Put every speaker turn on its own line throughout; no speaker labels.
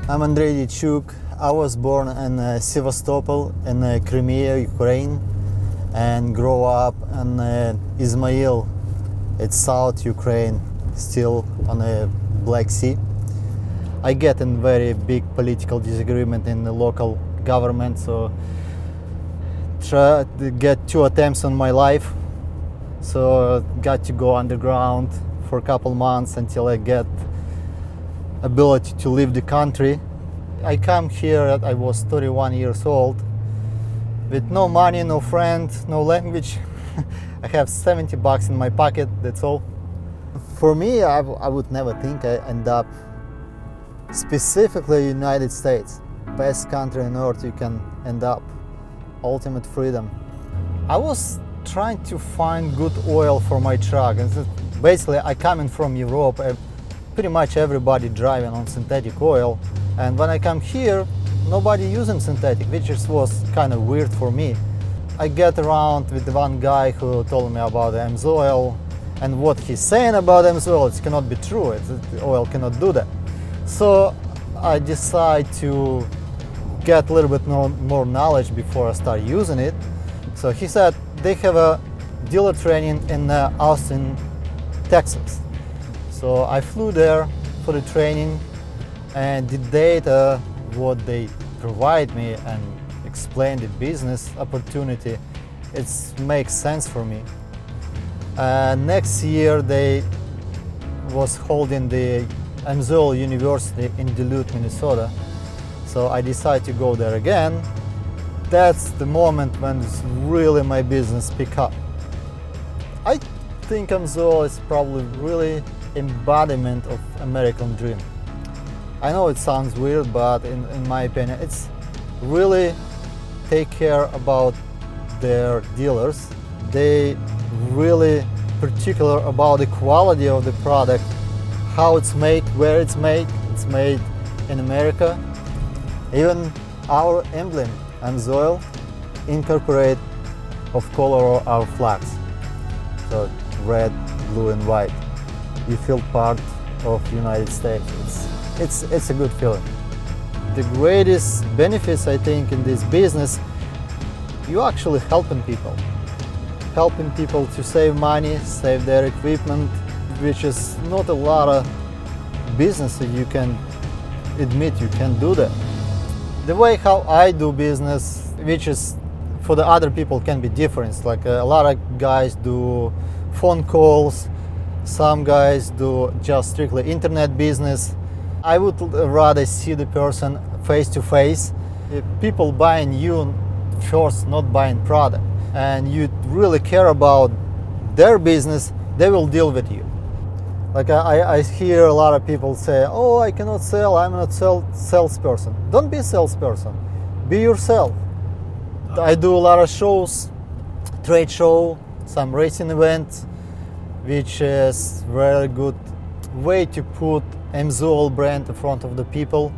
I'm Andrei Dichuk. I was born in Sevastopol in Crimea, Ukraine, and grew up in Izmail. It's South Ukraine, still on the Black Sea. I get in very big political disagreement in the local government, so try to get 2 attempts on my life. So got to go underground for a couple months until I get ability to leave the country. I come here, I was 31 years old, with no money, no friend, no language. I have 70 bucks in my pocket, that's all. For me, I would never think I end up specifically United States. Best country on earth you can end up. Ultimate freedom. I was trying to find good oil for my truck. Basically, I coming from Europe, pretty much everybody driving on synthetic oil. And when I come here, nobody using synthetic, which was kind of weird for me. I get around with one guy who told me about Amsoil, and what he's saying about Amsoil, it cannot be true. Oil cannot do that. So I decide to get a little bit more knowledge before I start using it. So he said they have a dealer training in Austin, Texas. So I flew there for the training, and the data, what they provide me and explain the business opportunity, it makes sense for me. Next year they was holding the Amsoil University in Duluth, Minnesota. So I decided to go there again. That's the moment when really my business pick up. I think Amsoil is probably really embodiment of American dream. I know it sounds weird, but in my opinion, it's really take care about their dealers. They really particular about the quality of the product, how it's made, where it's made. It's made in America. Even our emblem, Amsoil, incorporate of color of our flags. So red, blue, and white. You feel part of United States. It's a good feeling. The greatest benefits, I think, in this business, you actually helping people. Helping people to save money, save their equipment, which is not a lot of businesses you can admit you can do that. The way how I do business, which is for the other people can be different. Like a lot of guys do phone calls, some guys do just strictly internet business. I would rather see the person face to face. If people buying you first, not buying product, and you really care about their business, they will deal with you. Like I hear a lot of people say, oh, I cannot sell, I'm not salesperson. Don't be a salesperson, be yourself. I do a lot of shows, trade show, some racing events, which is very good way to put Amsoil brand in front of the people.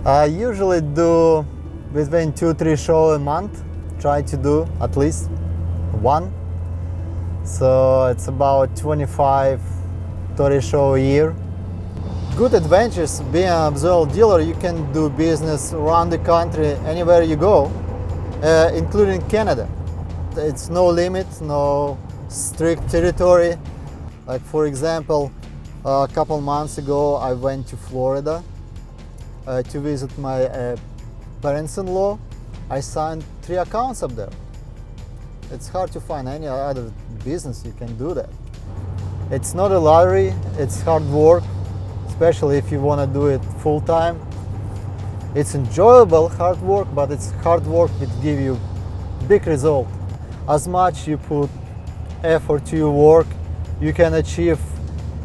I usually do between 2-3 shows a month, try to do at least one. So it's about 25-30 shows a year. Good advantages being an Amsoil dealer, you can do business around the country, anywhere you go, including Canada. It's no limit, no strict territory. Like for example, a couple months ago I went to Florida to visit my parents-in-law. I signed 3 accounts up there. It's hard to find any other business you can do that. It's not a lottery, it's hard work, especially if you want to do it full-time. It's enjoyable hard work, but it's hard work that give you big result. As much you put effort to your work, you can achieve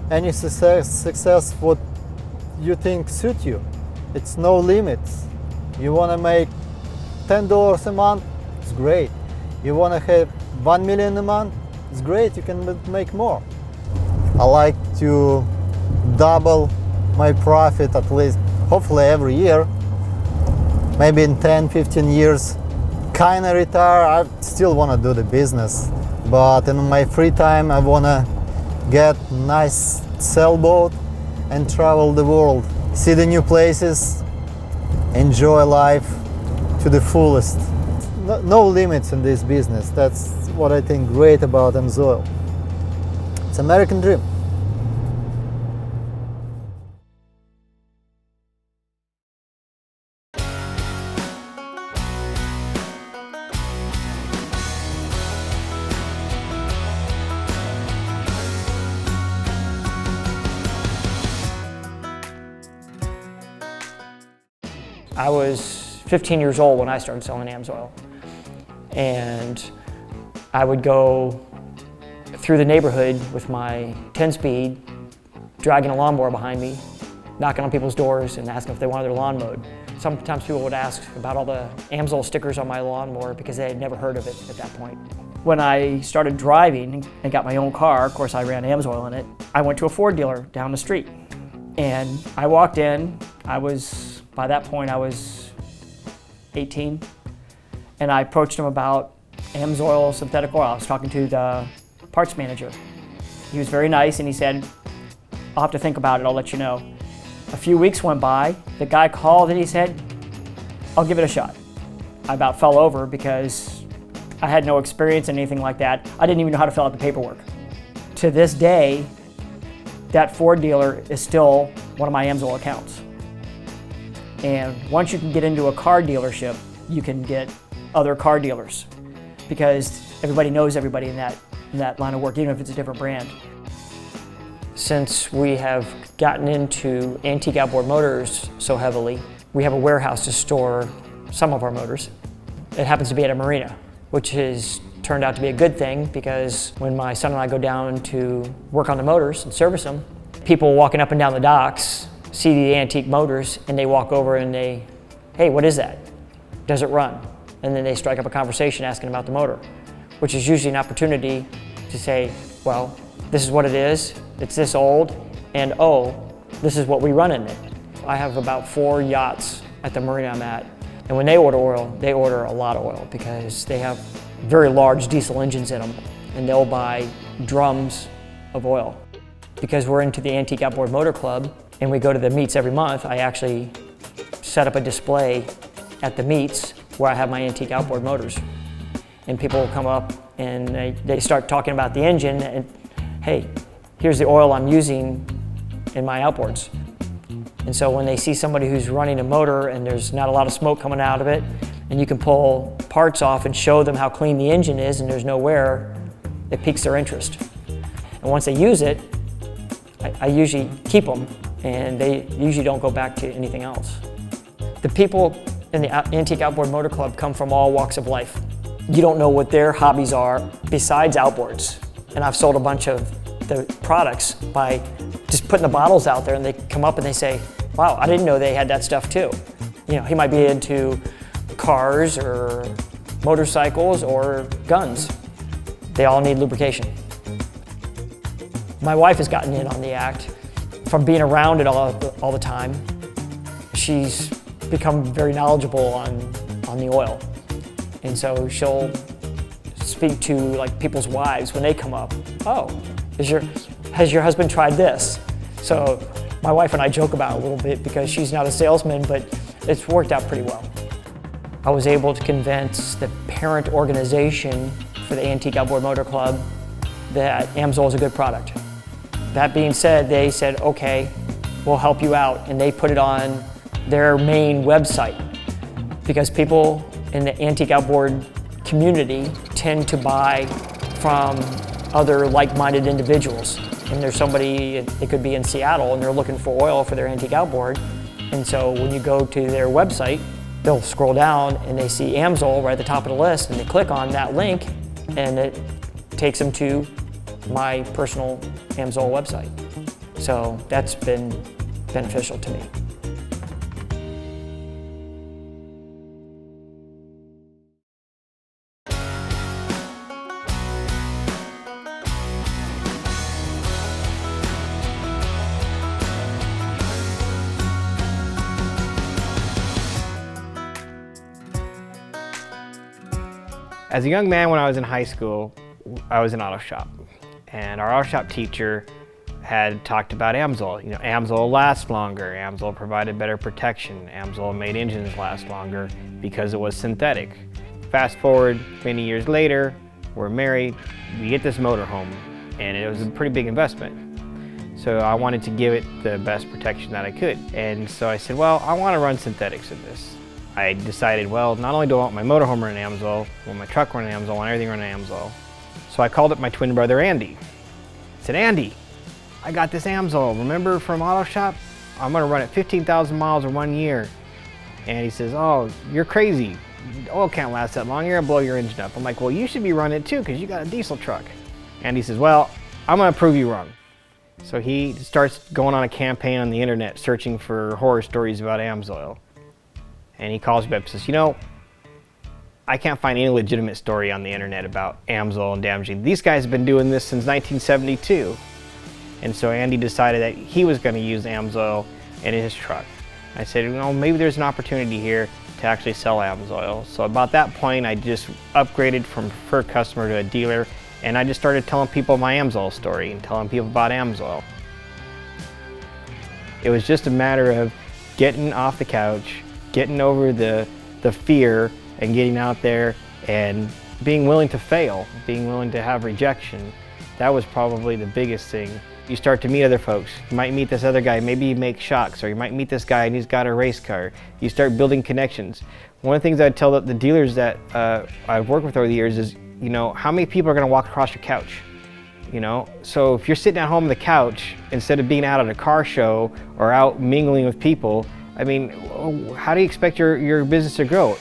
any success what you think suit you. It's no limits. You want to make $10 a month, it's great. You want to have 1 million a month, it's great, you can make more. I like to double my profit at least, hopefully every year. Maybe in 10-15 years, kind of retire. I still want to do the business, but in my free time I want to get nice sailboat and travel the world, see the new places, enjoy life to the fullest. No limits in this business. That's what I think great about Amsoil. It's American dream.
I was 15 years old when I started selling Amsoil, and I would go through the neighborhood with my 10-speed, dragging a lawnmower behind me, knocking on people's doors and asking if they wanted their lawn mowed. Sometimes people would ask about all the Amsoil stickers on my lawnmower because they had never heard of it at that point. When I started driving and got my own car, of course I ran Amsoil in it, I went to a Ford dealer down the street. And I walked in, by that point I was 18, and I approached him about Amsoil synthetic oil. I was talking to the parts manager. He was very nice and he said, "I'll have to think about it, I'll let you know." A few weeks went by, the guy called and he said, "I'll give it a shot." I about fell over because I had no experience in anything like that. I didn't even know how to fill out the paperwork. To this day, that Ford dealer is still one of my Amsoil accounts. And once you can get into a car dealership, you can get other car dealers because everybody knows everybody in that line of work, even if it's a different brand. Since we have gotten into antique outboard motors so heavily, we have a warehouse to store some of our motors. It happens to be at a marina, which has turned out to be a good thing because when my son and I go down to work on the motors and service them, people walking up and down the docks see the antique motors and they walk over and they, "Hey, what is that? Does it run?" And then they strike up a conversation asking about the motor, which is usually an opportunity to say, "Well, this is what it is, it's this old, and oh, this is what we run in it." I have about 4 yachts at the marina I'm at, and when they order oil, they order a lot of oil because they have very large diesel engines in them, and they'll buy drums of oil. Because we're into the Antique Outboard Motor Club and we go to the meets every month, I actually set up a display at the meets where I have my antique outboard motors. And people will come up and they start talking about the engine and, "Hey, here's the oil I'm using in my outboards." And so when they see somebody who's running a motor and there's not a lot of smoke coming out of it, and you can pull parts off and show them how clean the engine is and there's no wear, it piques their interest. And once they use it, I usually keep them and they usually don't go back to anything else. The people in the Antique Outboard Motor Club come from all walks of life. You don't know what their hobbies are besides outboards. And I've sold a bunch of the products by just putting the bottles out there and they come up and they say, "Wow, I didn't know they had that stuff too." You know, he might be into cars or motorcycles or guns. They all need lubrication. My wife has gotten in on the act from being around it all the time. She's become very knowledgeable on the oil. And so she'll speak to like people's wives when they come up. "Oh, has your husband tried this?" So my wife and I joke about it a little bit because she's not a salesman, but it's worked out pretty well. I was able to convince the parent organization for the Antique Outboard Motor Club that Amsoil is a good product. That being said, they said, "Okay, we'll help you out," and they put it on their main website because people in the antique outboard community tend to buy from other like-minded individuals. And there's somebody, it could be in Seattle, and they're looking for oil for their antique outboard. And so when you go to their website, they'll scroll down and they see Amsoil right at the top of the list, and they click on that link and it takes them to my personal Amsoil website. So that's been beneficial to me.
As a young man, when I was in high school, I was in auto shop. And our auto shop teacher had talked about Amsoil. You know, Amsoil lasts longer, Amsoil provided better protection, Amsoil made engines last longer because it was synthetic. Fast forward many years later, we're married, we get this motorhome, and it was a pretty big investment. So I wanted to give it the best protection that I could. And so I said, well, I want to run synthetics in this. I decided, well, not only do I want my motorhome running Amsoil, I want my truck running Amsoil, I want everything running Amsoil. So I called up my twin brother, Andy. I said, Andy, I got this Amsoil, remember from Auto Shop? I'm gonna run it 15,000 miles in 1 year. And he says, oh, you're crazy. Oil can't last that long, you're gonna blow your engine up. I'm like, well, you should be running it too, because you got a diesel truck. Andy says, well, I'm gonna prove you wrong. So he starts going on a campaign on the internet searching for horror stories about Amsoil. And he calls me up and says, you know, I can't find any legitimate story on the internet about Amsoil and damaging. These guys have been doing this since 1972. And so Andy decided that he was going to use Amsoil in his truck. I said, well, maybe there's an opportunity here to actually sell Amsoil. So about that point, I just upgraded from preferred customer to a dealer, and I just started telling people my Amsoil story and telling people about Amsoil. It was just a matter of getting off the couch, getting over the fear, and getting out there and being willing to fail, being willing to have rejection. That was probably the biggest thing. You start to meet other folks. You might meet this other guy, maybe he makes shocks, or you might meet this guy and he's got a race car. You start building connections. One of the things I'd tell the dealers that I've worked with over the years is, you know, how many people are gonna walk across your couch? You know, so if you're sitting at home on the couch, instead of being out at a car show or out mingling with people, I mean, how do you expect your business to grow?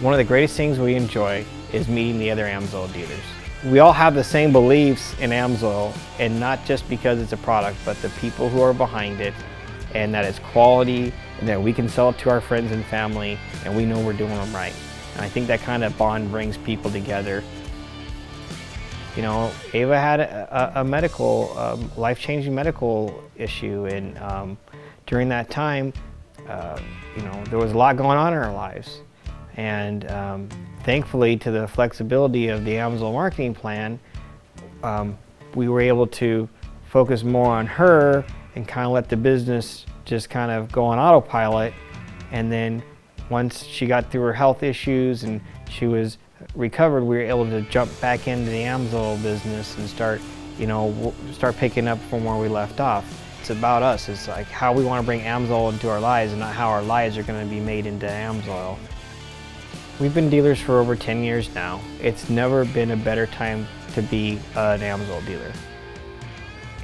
One of the greatest things we enjoy is meeting the other Amsoil dealers. We all have the same beliefs in Amsoil, and not just because it's a product, but the people who are behind it, and that it's quality, and that we can sell it to our friends and family, and we know we're doing them right. And I think that kind of bond brings people together. You know, Ava had a medical, life-changing medical issue, and during that time, you know, there was a lot going on in our lives. And thankfully, to the flexibility of the Amsoil marketing plan, we were able to focus more on her and kind of let the business just kind of go on autopilot. And then once she got through her health issues and she was recovered, we were able to jump back into the Amsoil business and start picking up from where we left off. It's about us. It's like how we want to bring Amsoil into our lives and not how our lives are going to be made into Amsoil. We've been dealers for over 10 years now. It's never been a better time to be an Amsoil dealer.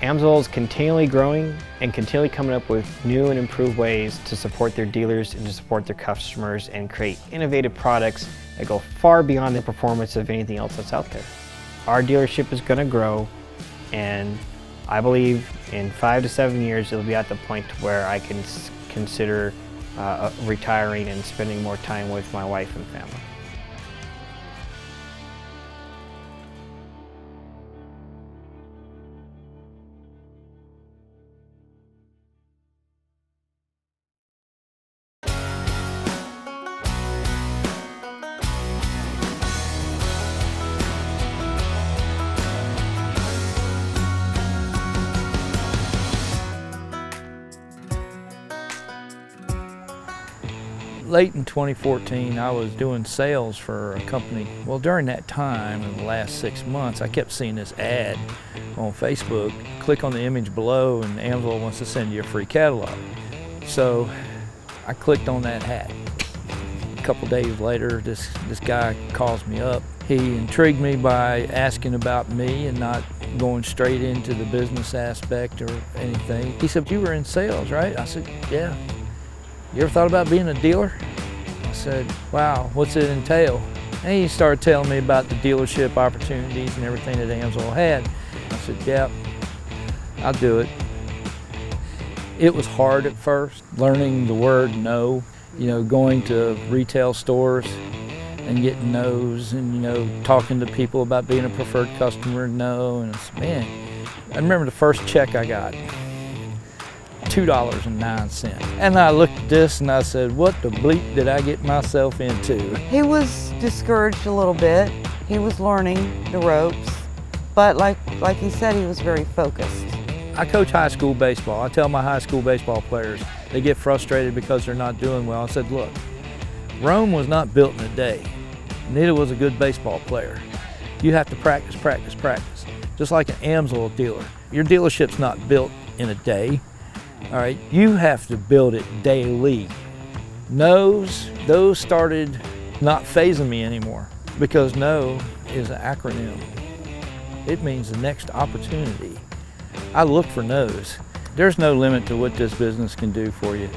Amsoil is continually growing and continually coming up with new and improved ways to support their dealers and to support their customers and create innovative products that go far beyond the performance of anything else that's out there. Our dealership is going to grow, and I believe in 5 to 7 years it'll be at the point where I can consider retiring and spending more time with my wife and family.
Late in 2014, I was doing sales for a company. Well, during that time, in the last 6 months, I kept seeing this ad on Facebook. Click on the image below and Amsoil wants to send you a free catalog. So I clicked on that hat. A couple days later, this guy calls me up. He intrigued me by asking about me and not going straight into the business aspect or anything. He said, "You were in sales, right?" I said, "Yeah." "You ever thought about being a dealer?" I said, "Wow, what's it entail?" And he started telling me about the dealership opportunities and everything that Amsoil had. I said, "Yeah, I'll do it." It was hard at first, learning the word no, going to retail stores and getting no's and, talking to people about being a preferred customer, no. And it's, man, I remember the first check I got. $2.09. And I looked at this and I said, what the bleep did I get myself into?
He was discouraged a little bit. He was learning the ropes, but like he said, he was very focused.
I coach high school baseball. I tell my high school baseball players, they get frustrated because they're not doing well. I said, look, Rome was not built in a day. Neither was a good baseball player. You have to practice, practice, practice. Just like an Amsoil dealer. Your dealership's not built in a day, all right? You have to build it daily. No's, those started not phasing me anymore because no is an acronym. It means the next opportunity. I look for no's. There's no limit to what this business can do for you.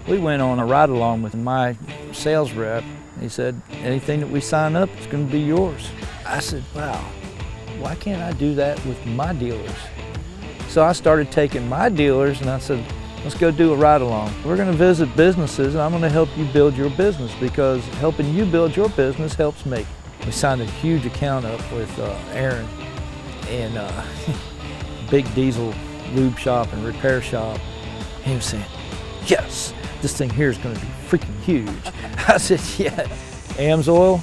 We went on a ride along with my sales rep. He said, anything that we sign up is going to be yours. I said, wow, why can't I do that with my dealers? So I started taking my dealers and I said, let's go do a ride along. We're going to visit businesses and I'm going to help you build your business because helping you build your business helps me. We signed a huge account up with Aaron and big diesel lube shop and repair shop. He was saying, yes, this thing here is going to be freaking huge. I said, yeah. Amsoil,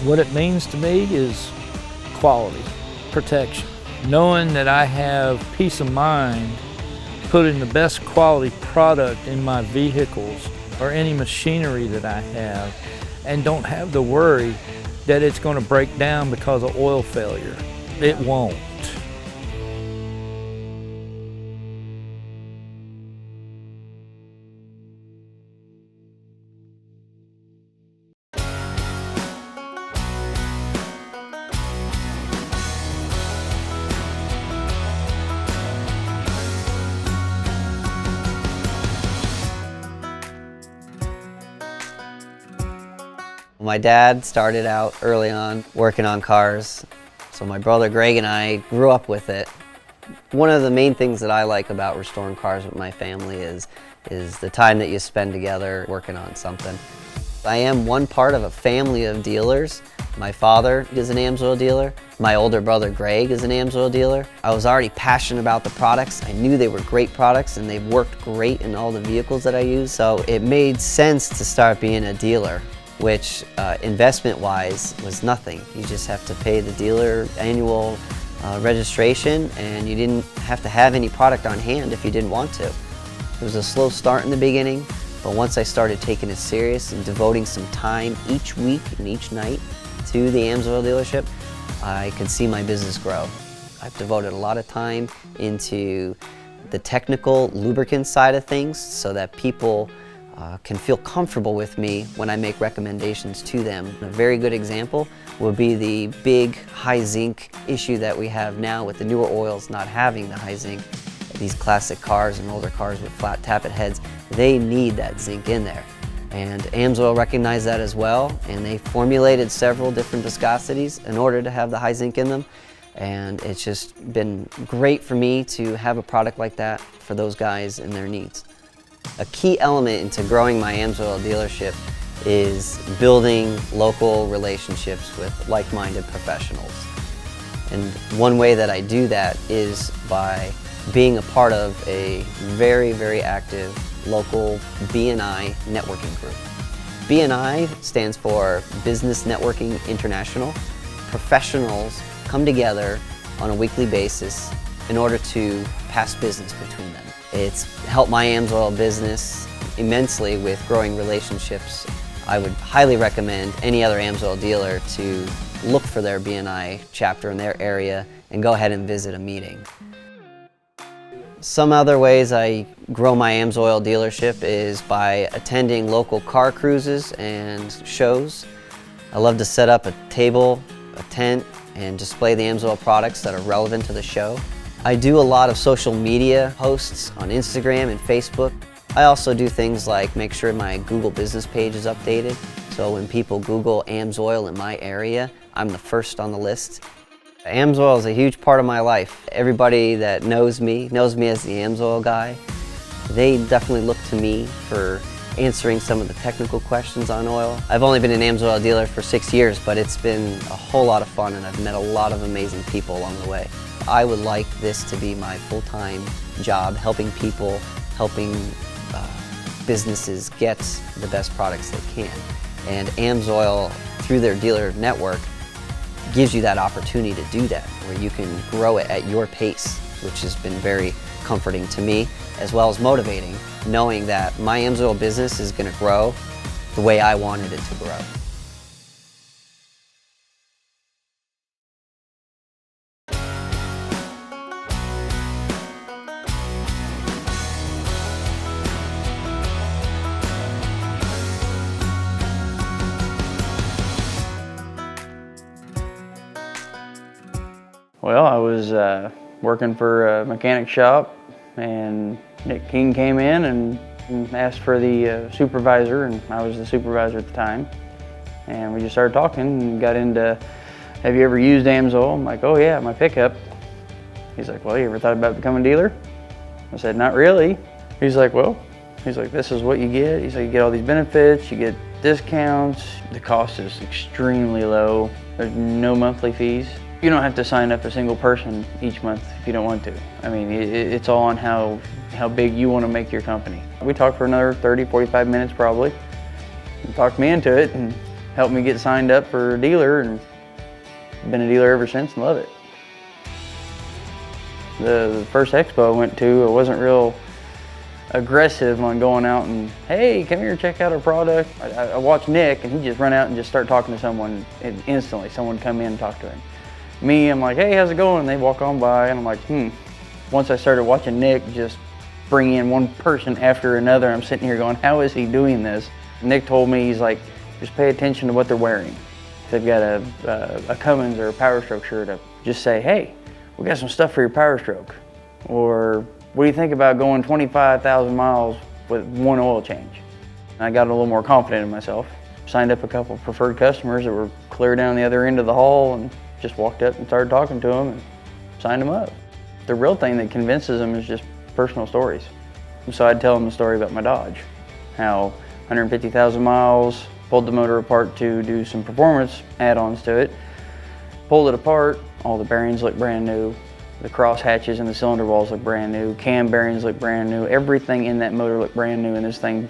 what it means to me is quality, protection. Knowing that I have peace of mind putting the best quality product in my vehicles or any machinery that I have and don't have to worry that it's going to break down because of oil failure. It won't.
My dad started out early on working on cars, so my brother Greg and I grew up with it. One of the main things that I like about restoring cars with my family is the time that you spend together working on something. I am one part of a family of dealers. My father is an Amsoil dealer. My older brother Greg is an Amsoil dealer. I was already passionate about the products. I knew they were great products and they've worked great in all the vehicles that I use, so it made sense to start being a dealer, which investment-wise was nothing. You just have to pay the dealer annual registration and you didn't have to have any product on hand if you didn't want to. It was a slow start in the beginning, but once I started taking it serious and devoting some time each week and each night to the Amsoil dealership, I could see my business grow. I've devoted a lot of time into the technical lubricant side of things so that people can feel comfortable with me when I make recommendations to them. A very good example would be the big high zinc issue that we have now with the newer oils not having the high zinc. These classic cars and older cars with flat tappet heads, they need that zinc in there. And Amsoil recognized that as well, and they formulated several different viscosities in order to have the high zinc in them. And it's just been great for me to have a product like that for those guys and their needs. A key element into growing my Amsoil dealership is building local relationships with like-minded professionals. And one way that I do that is by being a part of a very, very active local BNI networking group. BNI stands for Business Networking International. Professionals come together on a weekly basis in order to pass business between them. It's helped my Amsoil business immensely with growing relationships. I would highly recommend any other Amsoil dealer to look for their BNI chapter in their area and go ahead and visit a meeting. Some other ways I grow my Amsoil dealership is by attending local car cruises and shows. I love to set up a table, a tent, and display the Amsoil products that are relevant to the show. I do a lot of social media posts on Instagram and Facebook. I also do things like make sure my Google business page is updated, so when people Google Amsoil in my area, I'm the first on the list. Amsoil is a huge part of my life. Everybody that knows me as the Amsoil guy. They definitely look to me for answering some of the technical questions on oil. I've only been an Amsoil dealer for 6 years, but it's been a whole lot of fun and I've met a lot of amazing people along the way. I would like this to be my full-time job, helping people, helping businesses get the best products they can. And Amsoil, through their dealer network, gives you that opportunity to do that, where you can grow it at your pace, which has been very comforting to me, as well as motivating, knowing that my Amsoil business is going to grow the way I wanted it to grow.
Well, I was working for a mechanic shop, and Nick King came in and asked for the supervisor, and I was the supervisor at the time. And we just started talking and got into, have you ever used Amsoil? I'm like, oh yeah, my pickup. He's like, well, you ever thought about becoming a dealer? I said, not really. He's like, this is what you get. He's like, you get all these benefits, you get discounts. The cost is extremely low. There's no monthly fees. You don't have to sign up a single person each month if you don't want to. I mean, it's all on how big you want to make your company. We talked for another 30, 45 minutes probably. He talked me into it and helped me get signed up for a dealer, and been a dealer ever since and love it. The first expo I went to, I wasn't real aggressive on going out and, hey, come here, check out our product. I watched Nick, and he'd just run out and just start talking to someone instantly. Someone would come in and talk to him. Me, I'm like, hey, how's it going? And they walk on by, and I'm like, Once I started watching Nick just bring in one person after another, I'm sitting here going, how is he doing this? Nick told me, he's like, just pay attention to what they're wearing. If they've got a Cummins or a Power Stroke shirt up, just say, hey, we got some stuff for your Power Stroke. Or what do you think about going 25,000 miles with one oil change? And I got a little more confident in myself. Signed up a couple of preferred customers that were clear down the other end of the hall, and just walked up and started talking to them and signed them up. The real thing that convinces them is just personal stories. So I'd tell them the story about my Dodge, how 150,000 miles, pulled the motor apart to do some performance add-ons to it, pulled it apart, all the bearings look brand new, the cross hatches and the cylinder walls look brand new, cam bearings look brand new, everything in that motor looked brand new, and this thing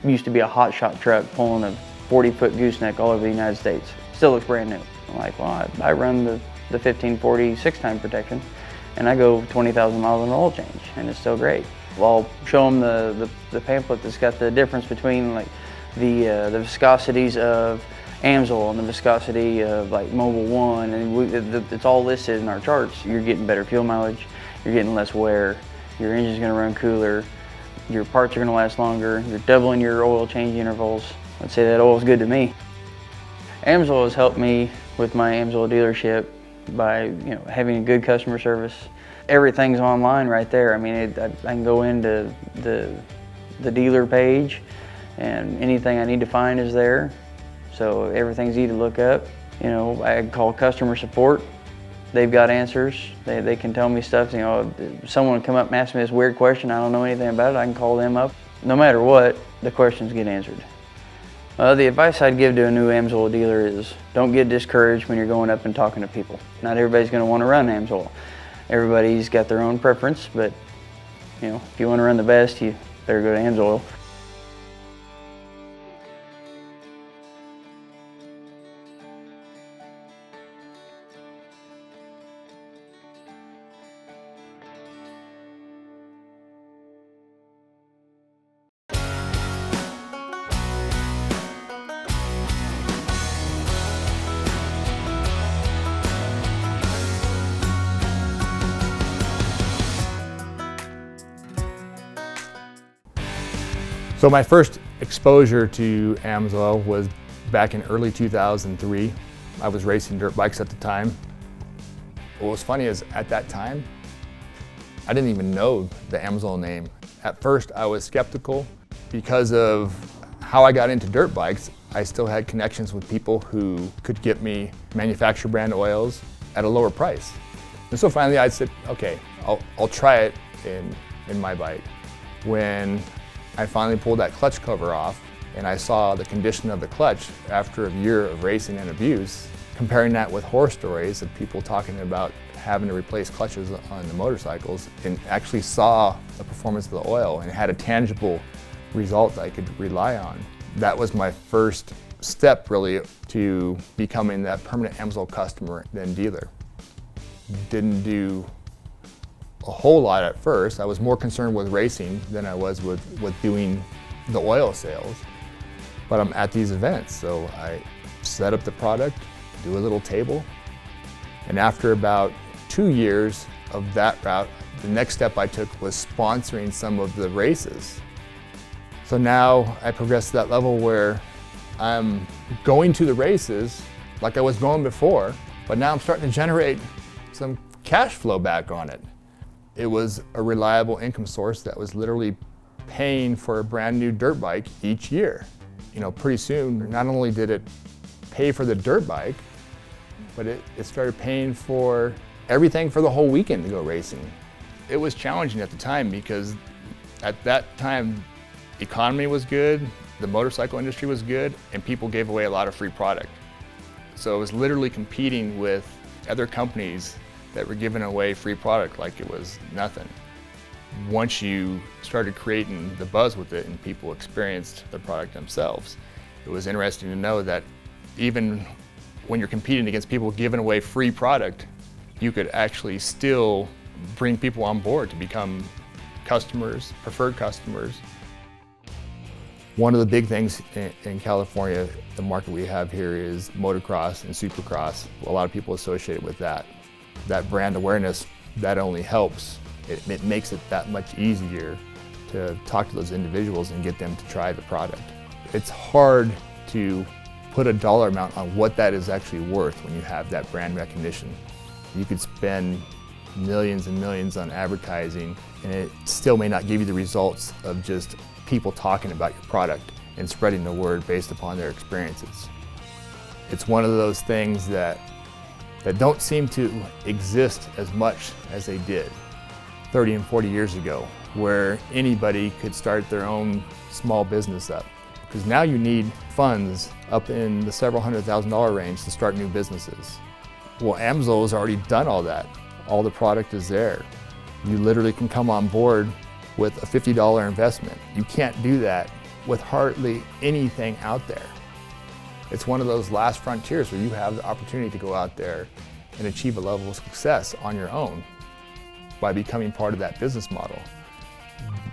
used to be a hot shot truck pulling a 40-foot gooseneck all over the United States. Still looks brand new. I'm like, well, I run the 1540 6-time protection, and I go 20,000 miles on an oil change, and it's still great. Well, I'll show them the pamphlet that's got the difference between like the viscosities of Amsoil and the viscosity of like Mobil 1, and it's all listed in our charts. You're getting better fuel mileage, you're getting less wear, your engine's gonna run cooler, your parts are gonna last longer, you're doubling your oil change intervals. I'd say that oil's good to me. Amsoil has helped me with my Amsoil dealership by having a good customer service. Everything's online right there. I mean, I can go into the dealer page, and anything I need to find is there. So everything's easy to look up. I call customer support. They've got answers. They can tell me stuff. Someone come up and ask me this weird question, I don't know anything about it, I can call them up. No matter what, the questions get answered. The advice I'd give to a new Amsoil dealer is don't get discouraged when you're going up and talking to people. Not everybody's going to want to run Amsoil. Everybody's got their own preference, but if you want to run the best, you better go to Amsoil.
So my first exposure to Amsoil was back in early 2003. I was racing dirt bikes at the time. What was funny is at that time, I didn't even know the Amsoil name. At first I was skeptical because of how I got into dirt bikes. I still had connections with people who could get me manufacturer brand oils at a lower price. And so finally I said, okay, I'll try it in my bike. When I finally pulled that clutch cover off and I saw the condition of the clutch after a year of racing and abuse, comparing that with horror stories of people talking about having to replace clutches on the motorcycles, and actually saw the performance of the oil and had a tangible result I could rely on. That was my first step really to becoming that permanent Amsoil customer then dealer. Didn't do a whole lot at first. I was more concerned with racing than I was with doing the oil sales. But I'm at these events, so I set up the product, do a little table, and after about 2 years of that route, the next step I took was sponsoring some of the races. So now I progressed to that level where I'm going to the races like I was going before, but now I'm starting to generate some cash flow back on it. It was a reliable income source that was literally paying for a brand new dirt bike each year. You know, pretty soon, not only did it pay for the dirt bike, but it started paying for everything for the whole weekend to go racing. It was challenging at the time because at that time, the economy was good, the motorcycle industry was good, and people gave away a lot of free product. So it was literally competing with other companies that were giving away free product like it was nothing. Once you started creating the buzz with it and people experienced the product themselves, it was interesting to know that even when you're competing against people giving away free product, you could actually still bring people on board to become customers, preferred customers. One of the big things in California, the market we have here is motocross and supercross. A lot of people associate it with that. That brand awareness, that only helps. It makes it that much easier to talk to those individuals and get them to try the product. It's hard to put a dollar amount on what that is actually worth when you have that brand recognition. You could spend millions and millions on advertising and it still may not give you the results of just people talking about your product and spreading the word based upon their experiences. It's one of those things that don't seem to exist as much as they did 30 and 40 years ago, where anybody could start their own small business up. Because now you need funds up in the several $100,000 range to start new businesses. Well, Amsoil has already done all that. All the product is there. You literally can come on board with a $50 investment. You can't do that with hardly anything out there. It's one of those last frontiers where you have the opportunity to go out there and achieve a level of success on your own by becoming part of that business model.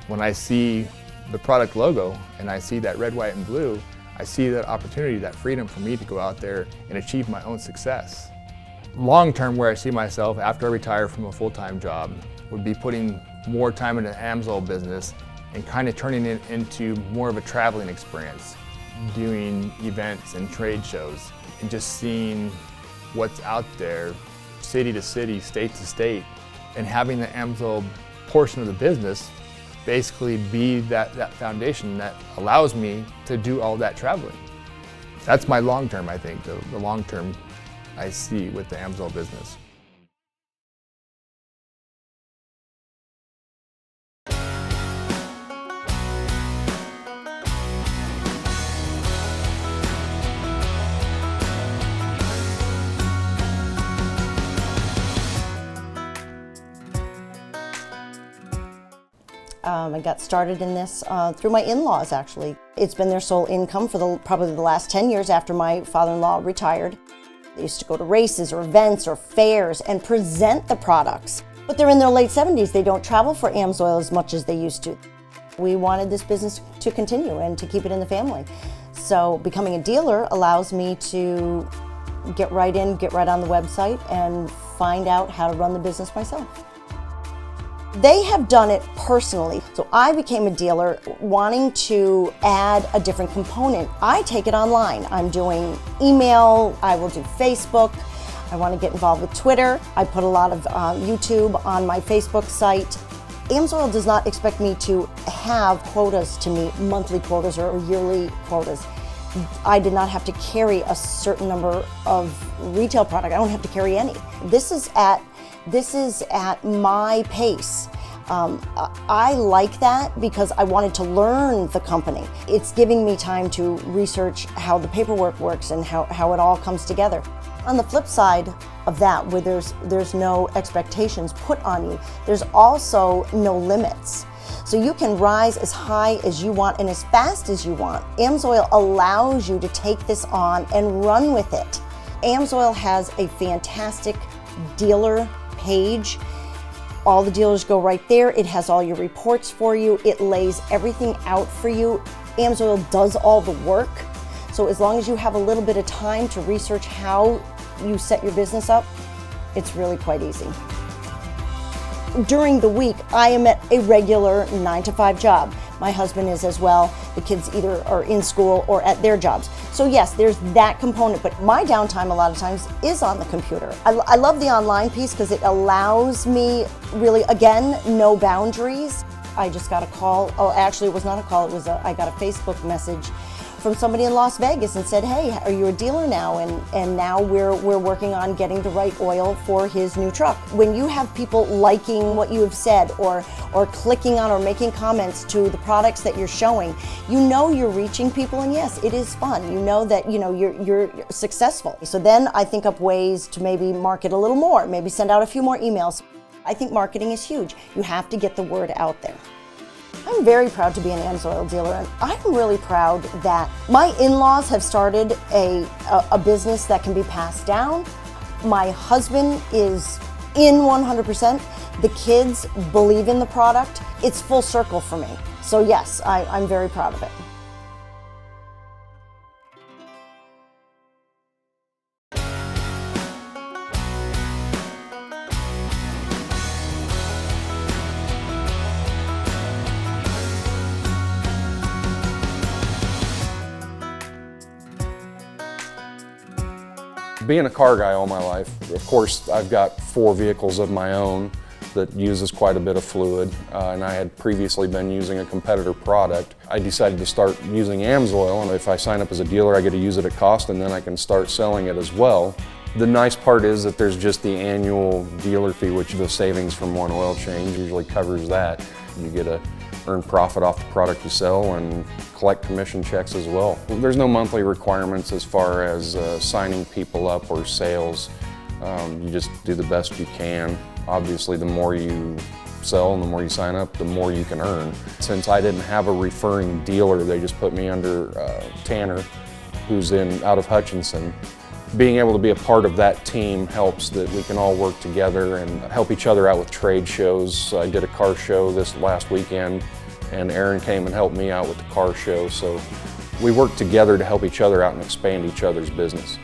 When I see the product logo and I see that red, white, and blue, I see that opportunity, that freedom for me to go out there and achieve my own success. Long term, where I see myself after I retire from a full-time job would be putting more time into the Amsoil business and kind of turning it into more of a traveling experience, doing events and trade shows and just seeing what's out there, city to city, state to state, and having the Amsoil portion of the business basically be that foundation that allows me to do all that traveling. That's my long term, I think, the long term I see with the Amsoil business.
I got started in this through my in-laws, actually. It's been their sole income for probably the last 10 years after my father-in-law retired. They used to go to races or events or fairs and present the products. But they're in their late 70s. They don't travel for Amsoil as much as they used to. We wanted this business to continue and to keep it in the family. So becoming a dealer allows me to get right in, get right on the website and find out how to run the business myself. They have done it personally. So I became a dealer wanting to add a different component. I take it online. I'm doing email, I will do Facebook. I want to get involved with Twitter. I put a lot of YouTube on my Facebook site. Amsoil does not expect me to have quotas to meet, monthly quotas or yearly quotas. I did not have to carry a certain number of retail product. I don't have to carry any. This is at my pace. I like that because I wanted to learn the company. It's giving me time to research how the paperwork works and how it all comes together. On the flip side of that, where there's no expectations put on you, there's also no limits. So you can rise as high as you want and as fast as you want. Amsoil allows you to take this on and run with it. Amsoil has a fantastic dealer page. All the dealers go right there. It has all your reports for you. It lays everything out for you. Amsoil does all the work. So as long as you have a little bit of time to research how you set your business up, it's really quite easy. During the week, I am at a regular 9-to-5 job. My husband is as well. The kids either are in school or at their jobs. So yes, there's that component, but my downtime a lot of times is on the computer. I love the online piece because it allows me really, again, no boundaries. I just got a call. Oh, actually it was not a call, it was I got a Facebook message from somebody in Las Vegas and said, hey, are you a dealer now? And now we're working on getting the right oil for his new truck. When you have people liking what you have said or clicking on or making comments to the products that you're showing, you know you're reaching people, and yes, it is fun. You know that you're successful. So then I think up ways to maybe market a little more, maybe send out a few more emails. I think marketing is huge. You have to get the word out there. I'm very proud to be an Amsoil dealer, and I'm really proud that my in-laws have started a business that can be passed down. My husband is in 100%. The kids believe in the product. It's full circle for me. So yes, I'm very proud of it.
Being a car guy all my life, of course, I've got 4 vehicles of my own that uses quite a bit of fluid, and I had previously been using a competitor product. I decided to start using Amsoil, and if I sign up as a dealer, I get to use it at cost, and then I can start selling it as well. The nice part is that there's just the annual dealer fee, which the savings from one oil change usually covers that. You get to earn profit off the product you sell and collect commission checks as well. There's no monthly requirements as far as signing people up or sales. You just do the best you can. Obviously, the more you sell and the more you sign up, the more you can earn. Since I didn't have a referring dealer, they just put me under Tanner, who's out of Hutchinson. Being able to be a part of that team helps that we can all work together and help each other out with trade shows. I did a car show this last weekend, and Aaron came and helped me out with the car show. So we work together to help each other out and expand each other's business.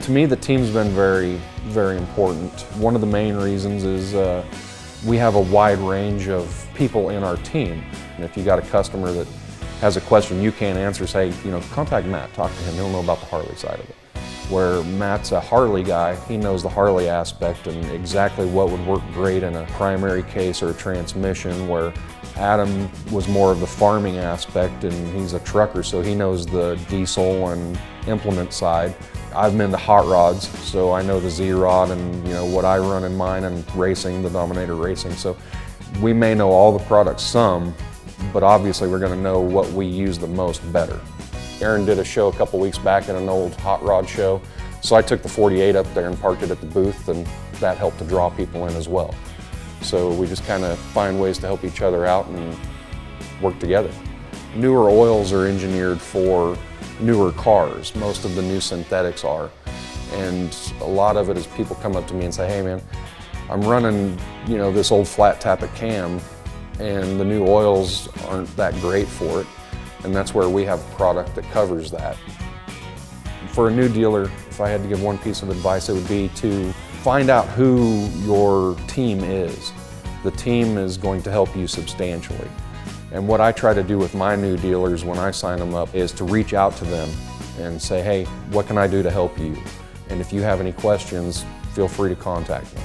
To me, the team's been very, very important. One of the main reasons is we have a wide range of people in our team. And if you got a customer that has a question you can't answer, say, contact Matt, talk to him, he'll know about the Harley side of it. Where Matt's a Harley guy, he knows the Harley aspect and exactly what would work great in a primary case or a transmission, where Adam was more of the farming aspect and he's a trucker, so he knows the diesel and implement side. I've been to hot rods, so I know the Z-Rod and what I run in mine and racing, the Dominator racing. So we may know all the products some, but obviously we're going to know what we use the most better. Aaron did a show a couple weeks back at an old hot rod show, so I took the 48 up there and parked it at the booth, and that helped to draw people in as well. So we just kind of find ways to help each other out and work together. Newer oils are engineered for newer cars. Most of the new synthetics are, and a lot of it is people come up to me and say, hey man, I'm running this old flat tappet cam and the new oils aren't that great for it. And that's where we have a product that covers that. For a new dealer, if I had to give one piece of advice, it would be to find out who your team is. The team is going to help you substantially. And what I try to do with my new dealers when I sign them up is to reach out to them and say, hey, what can I do to help you? And if you have any questions, feel free to contact me.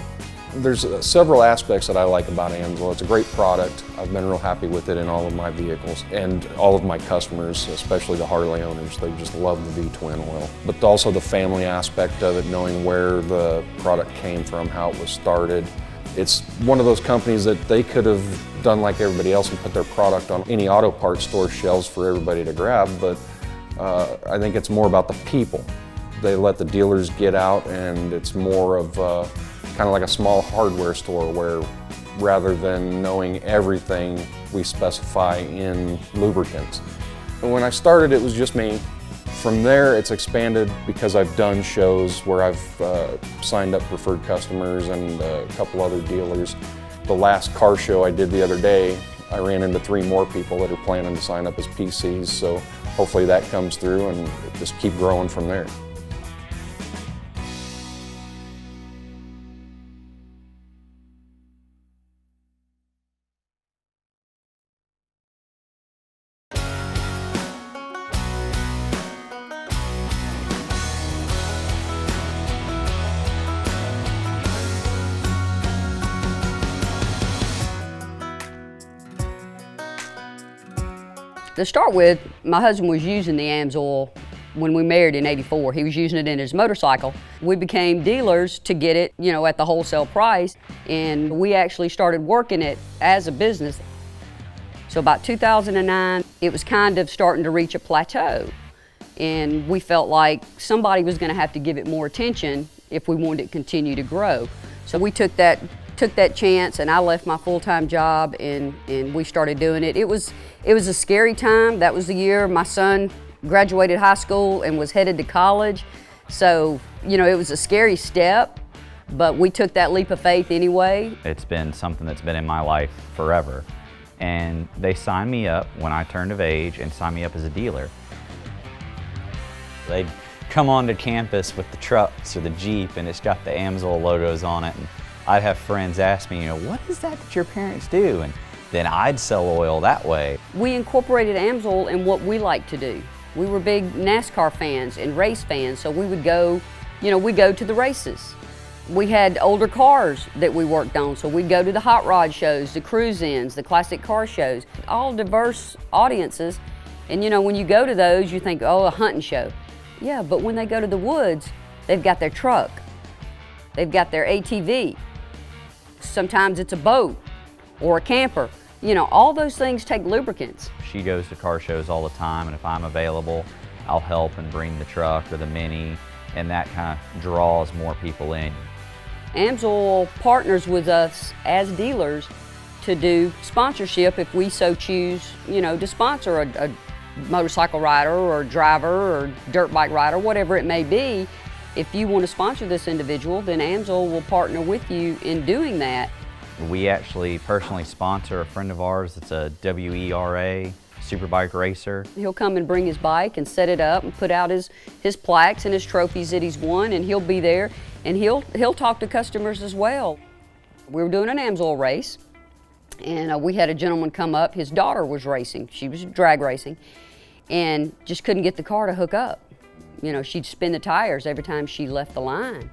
There's several aspects that I like about Amsoil. It's a great product. I've been real happy with it in all of my vehicles, and all of my customers, especially the Harley owners, they just love the V-twin oil. But also the family aspect of it, knowing where the product came from, how it was started. It's one of those companies that they could have done like everybody else and put their product on any auto parts store shelves for everybody to grab, but I think it's more about the people. They let the dealers get out, and it's more of kind of like a small hardware store, where rather than knowing everything, we specify in lubricants. And when I started, it was just me. From there, it's expanded because I've done shows where I've signed up preferred customers and a couple other dealers. The last car show I did the other day, I ran into 3 more people that are planning to sign up as PCs, so hopefully that comes through and just keep growing from there.
To start with, my husband was using the Amsoil when we married in '84. He was using it in his motorcycle. We became dealers to get it, at the wholesale price, and we actually started working it as a business. So about 2009, it was kind of starting to reach a plateau, and we felt like somebody was going to have to give it more attention if we wanted to continue to grow. So we took that chance, and I left my full-time job and we started doing it. It was a scary time. That was the year my son graduated high school and was headed to college. So, it was a scary step, but we took that leap of faith anyway.
It's been something that's been in my life forever. And they signed me up when I turned of age and signed me up as a dealer. They'd come onto campus with the trucks or the Jeep and it's got the Amsoil logos on it. And I'd have friends ask me, what is that your parents do? And then I'd sell oil that way.
We incorporated Amsoil in what we like to do. We were big NASCAR fans and race fans, so we would go, we go to the races. We had older cars that we worked on, so we'd go to the hot rod shows, the cruise-ins, the classic car shows, all diverse audiences. And when you go to those, you think, oh, a hunting show. Yeah, but when they go to the woods, they've got their truck, they've got their ATV. Sometimes it's a boat or a camper. All those things take lubricants.
She goes to car shows all the time, and if I'm available, I'll help and bring the truck or the Mini, and that kind of draws more people in.
Amsoil partners with us as dealers to do sponsorship if we so choose, to sponsor a motorcycle rider or a driver or dirt bike rider, whatever it may be. If you want to sponsor this individual, then Amsoil will partner with you in doing that.
We actually personally sponsor a friend of ours that's a WERA superbike racer.
He'll come and bring his bike and set it up and put out his plaques and his trophies that he's won, and he'll be there and he'll talk to customers as well. We were doing an Amsoil race, and we had a gentleman come up. His daughter was racing. She was drag racing and just couldn't get the car to hook up. She'd spin the tires every time she left the line.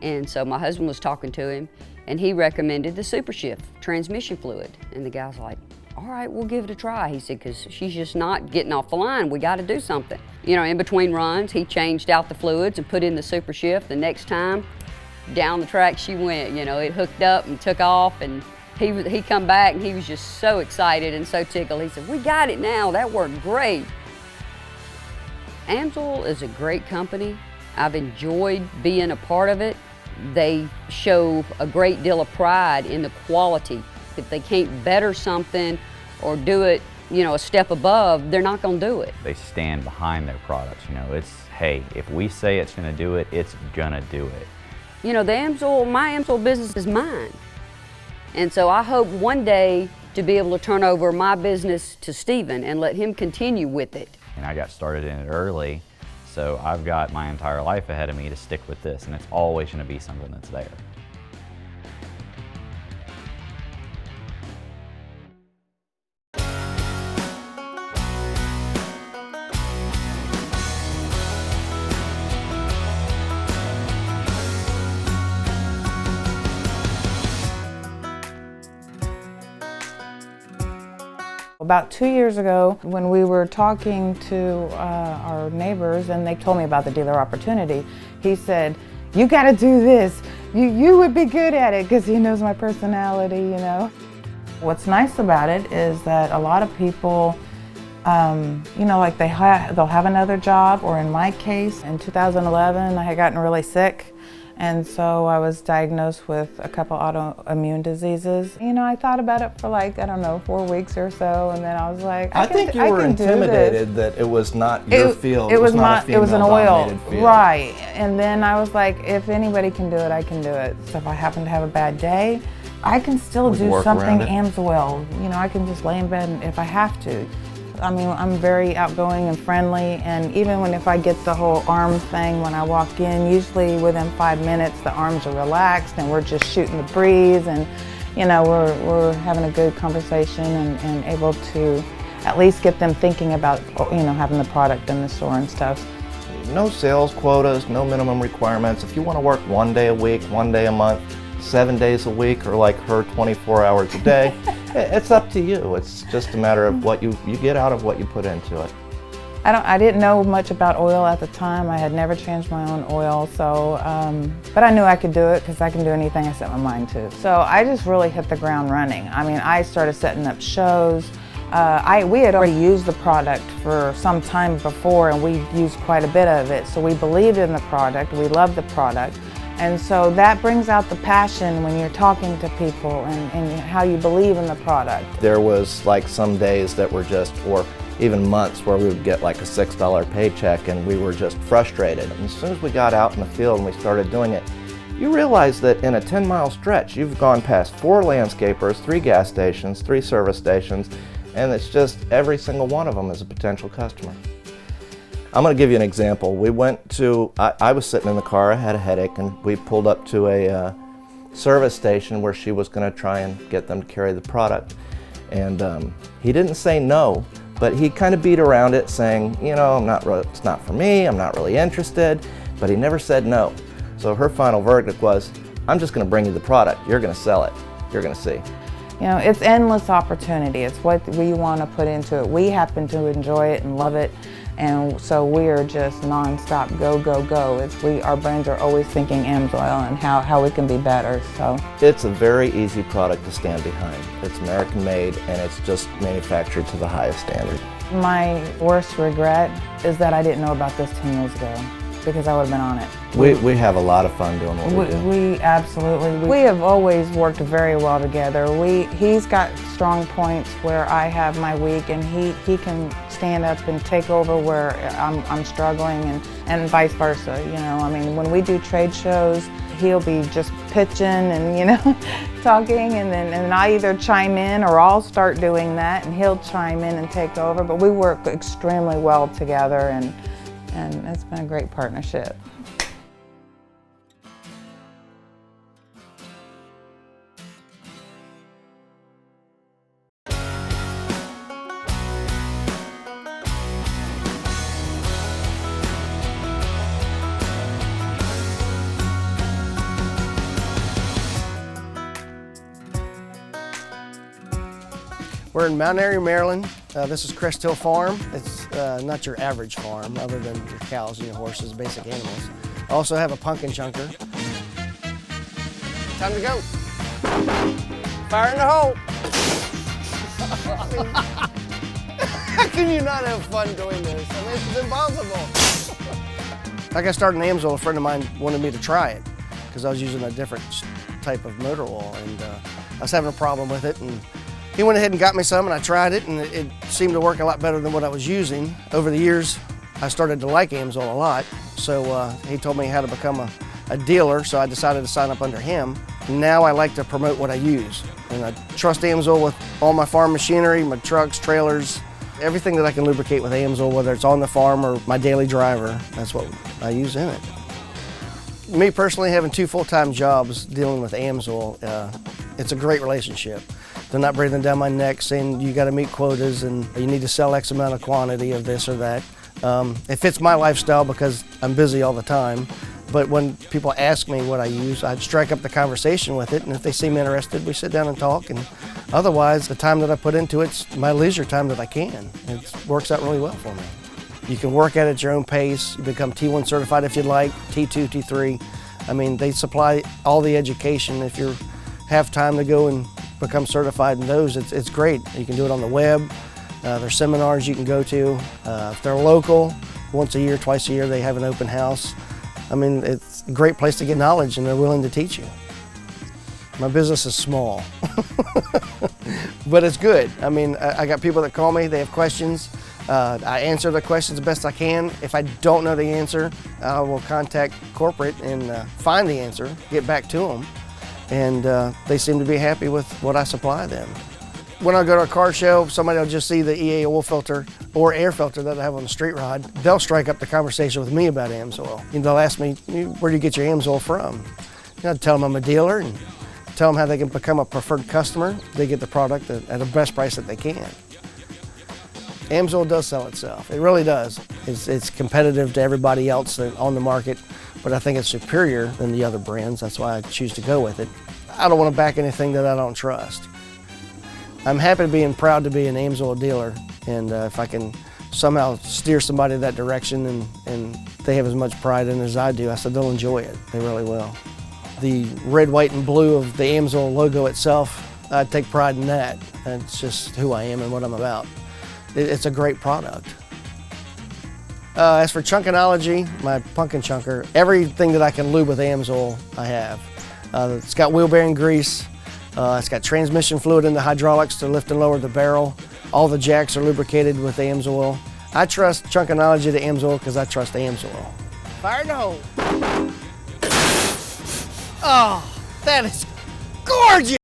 And so my husband was talking to him, and he recommended the Super Shift transmission fluid. And the guy's like, all right, we'll give it a try. He said, because she's just not getting off the line. We got to do something. In between runs, he changed out the fluids and put in the Super Shift. The next time, down the track she went. It hooked up and took off, and he come back, and he was just so excited and so tickled. He said, we got it now. That worked great. Amsoil is a great company. I've enjoyed being a part of it. They show a great deal of pride in the quality. If they can't better something or do it, a step above, they're not going to do it.
They stand behind their products. It's, hey, if we say it's going to do it, it's going to do it.
My Amsoil business is mine. And so I hope one day to be able to turn over my business to Stephen and let him continue with it.
And I got started in it early, so I've got my entire life ahead of me to stick with this, and it's always going to be something that's there.
About 2 years ago, when we were talking to our neighbors and they told me about the dealer opportunity, he said, you got to do this. You would be good at it, because he knows my personality, What's nice about it is that a lot of people, like they'll have another job, or in my case, in 2011, I had gotten really sick And so I was diagnosed with a couple autoimmune diseases. You know, I thought about it for like, I don't know, 4 weeks or so, and then I was like,
I think you were intimidated that it was not your field.
It was not. It was an oil,
field.
right? And then I was like, if anybody can do it, I can do it. So if I happen to have a bad day, I can still do something Amsoil. You know, I can just lay in bed if I have to. I mean, I'm very outgoing and friendly, and even if I get the whole arm thing when I walk in, usually within 5 minutes the arms are relaxed and we're just shooting the breeze, and you know, we're having a good conversation and able to at least get them thinking about, you know, having the product in the store and stuff.
No sales quotas, no minimum requirements. If you want to work 1 day a week, 1 day a month, 7 days a week, or like her 24 hours a day, it's up to you. It's just a matter of what you get out of what you put into it.
I didn't know much about oil at the time. I had never changed my own oil, so but I knew I could do it because I can do anything I set my mind to. So I just really hit the ground running. I mean, I started setting up shows. We had already used the product for some time before, and we used quite a bit of it. So we believed in the product. We loved the product. And so that brings out the passion when you're talking to people and how you believe in the product.
There was like some days that were just, or even months where we would get like a $6 paycheck and we were just frustrated. And as soon as we got out in the field and we started doing it, you realize that in a 10-mile stretch, you've gone past 4 landscapers, 3 gas stations, 3 service stations, and it's just every single one of them is a potential customer. I'm going to give you an example. We went to, I was sitting in the car, I had a headache, and we pulled up to a service station where she was going to try and get them to carry the product. And he didn't say no, but he kind of beat around it saying, you know, it's not for me, I'm not really interested, but he never said no. So her final verdict was, I'm just going to bring you the product, you're going to sell it, you're going to see.
You know, it's endless opportunity. It's what we want to put into it. We happen to enjoy it and love it. And so we are just non-stop go, go, go. Our brains are always thinking Amsoil and how we can be better. So
it's a very easy product to stand behind. It's American made and it's just manufactured to the highest standard.
My worst regret is that I didn't know about this 10 years ago, because I would have been on it.
We have a lot of fun doing what we do.
We absolutely. We have always worked very well together. He's got strong points where I have my weak, and he can stand up and take over where I'm struggling, and vice versa. You know, I mean, when we do trade shows, he'll be just pitching and, you know, talking, and I either chime in or I'll start doing that, and he'll chime in and take over. But we work extremely well together, and it's been a great partnership.
We're in Mount Airy, Maryland. This is Crest Hill Farm. It's not your average farm, other than your cows and your horses, basic animals. I also have a pumpkin chunker. Time to go. Fire in the hole. How can you not have fun doing this? I mean, it's impossible. Like I started in Amsoil, a friend of mine wanted me to try it because I was using a different type of motor oil, and I was having a problem with it. And he went ahead and got me some, and I tried it, and it seemed to work a lot better than what I was using. Over the years, I started to like Amsoil a lot, so he told me how to become a dealer, so I decided to sign up under him. Now I like to promote what I use, and I trust Amsoil with all my farm machinery, my trucks, trailers, everything that I can lubricate with Amsoil, whether it's on the farm or my daily driver. That's what I use in it. Me personally, having 2 full-time jobs dealing with Amsoil, it's a great relationship. They're not breathing down my neck saying you got to meet quotas and you need to sell X amount of quantity of this or that. It fits my lifestyle because I'm busy all the time. But when people ask me what I use, I strike up the conversation with it, and if they seem interested, we sit down and talk. And otherwise, the time that I put into it's my leisure time that I can. It works out really well for me. You can work at it at your own pace. You become T1 certified if you'd like, T2, T3. I mean, they supply all the education. If you have time to go and become certified in those, it's great. You can do it on the web. There's seminars you can go to. If they're local, once a year, twice a year, they have an open house. I mean, it's a great place to get knowledge, and they're willing to teach you. My business is small, but it's good. I mean, I got people that call me, they have questions. I answer the questions the best I can. If I don't know the answer, I will contact corporate and find the answer, get back to them. And they seem to be happy with what I supply them. When I go to a car show, somebody will just see the EA oil filter or air filter that I have on the street rod. They'll strike up the conversation with me about Amsoil. They'll ask me, where do you get your Amsoil from? I tell them I'm a dealer and tell them how they can become a preferred customer. They get the product at the best price that they can. Amsoil does sell itself. It really does. It's competitive to everybody else on the market, but I think it's superior than the other brands. That's why I choose to go with it. I don't want to back anything that I don't trust. I'm happy to be and proud to be an Amsoil dealer, and if I can somehow steer somebody that direction and they have as much pride in it as I do, I said they'll enjoy it. They really will. The red, white, and blue of the Amsoil logo itself, I take pride in that. It's just who I am and what I'm about. It's a great product. As for chunkinology, my pumpkin chunker, everything that I can lube with Amsoil, I have. It's got wheel bearing grease. It's got transmission fluid in the hydraulics to lift and lower the barrel. All the jacks are lubricated with Amsoil. I trust chunkinology to Amsoil because I trust Amsoil. Fire in the hole. Oh, that is gorgeous!